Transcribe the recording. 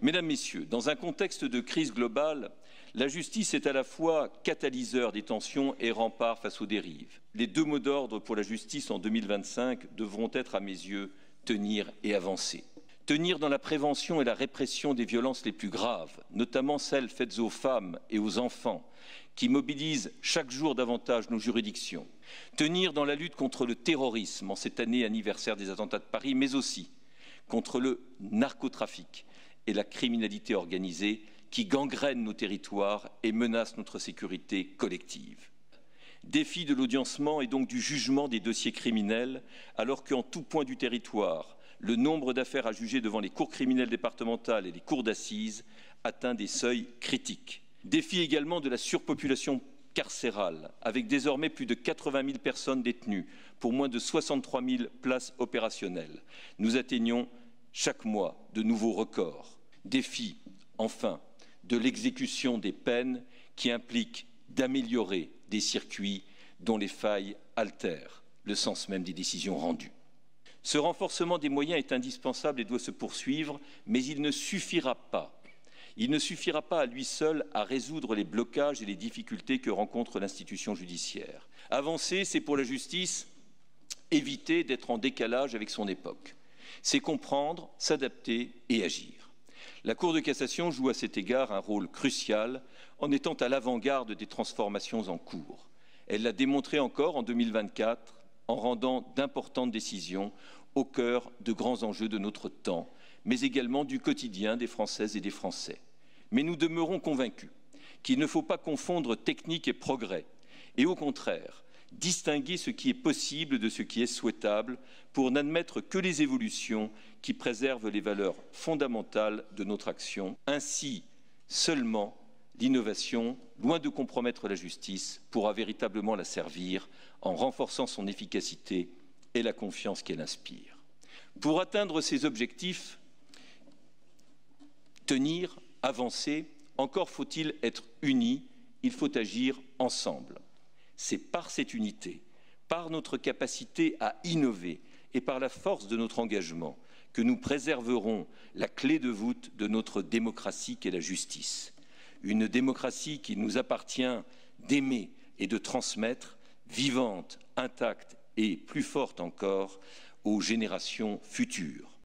Mesdames, Messieurs, dans un contexte de crise globale, la justice est à la fois catalyseur des tensions et rempart face aux dérives. Les deux mots d'ordre pour la justice en 2025 devront être, à mes yeux, tenir et avancer. Tenir dans la prévention et la répression des violences les plus graves, notamment celles faites aux femmes et aux enfants, qui mobilisent chaque jour davantage nos juridictions. Tenir dans la lutte contre le terrorisme en cette année anniversaire des attentats de Paris, mais aussi contre le narcotrafic et la criminalité organisée qui gangrènent nos territoires et menacent notre sécurité collective. Défi de l'audiencement et donc du jugement des dossiers criminels, alors qu'en tout point du territoire, le nombre d'affaires à juger devant les cours criminelles départementales et les cours d'assises atteint des seuils critiques. Défi également de la surpopulation carcérale, avec désormais plus de 80 000 personnes détenues pour moins de 63 000 places opérationnelles. Nous atteignons chaque mois de nouveaux records. Défi, enfin, de l'exécution des peines qui implique d'améliorer des circuits dont les failles altèrent le sens même des décisions rendues. Ce renforcement des moyens est indispensable et doit se poursuivre, mais il ne suffira pas. Il ne suffira pas à lui seul à résoudre les blocages et les difficultés que rencontre l'institution judiciaire. Avancer, c'est pour la justice éviter d'être en décalage avec son époque. C'est comprendre, s'adapter et agir. La Cour de cassation joue à cet égard un rôle crucial en étant à l'avant-garde des transformations en cours. Elle l'a démontré encore en 2024 en rendant d'importantes décisions au cœur de grands enjeux de notre temps, mais également du quotidien des Françaises et des Français. Mais nous demeurons convaincus qu'il ne faut pas confondre technique et progrès, et au contraire, distinguer ce qui est possible de ce qui est souhaitable pour n'admettre que les évolutions qui préservent les valeurs fondamentales de notre action. Ainsi, seulement l'innovation, loin de compromettre la justice, pourra véritablement la servir en renforçant son efficacité et la confiance qu'elle inspire. Pour atteindre ces objectifs, tenir, avancer, encore faut-il être unis, il faut agir ensemble. C'est par cette unité, par notre capacité à innover et par la force de notre engagement que nous préserverons la clé de voûte de notre démocratie qu'est la justice. Une démocratie qu'il nous appartient d'aimer et de transmettre, vivante, intacte et plus forte encore aux générations futures.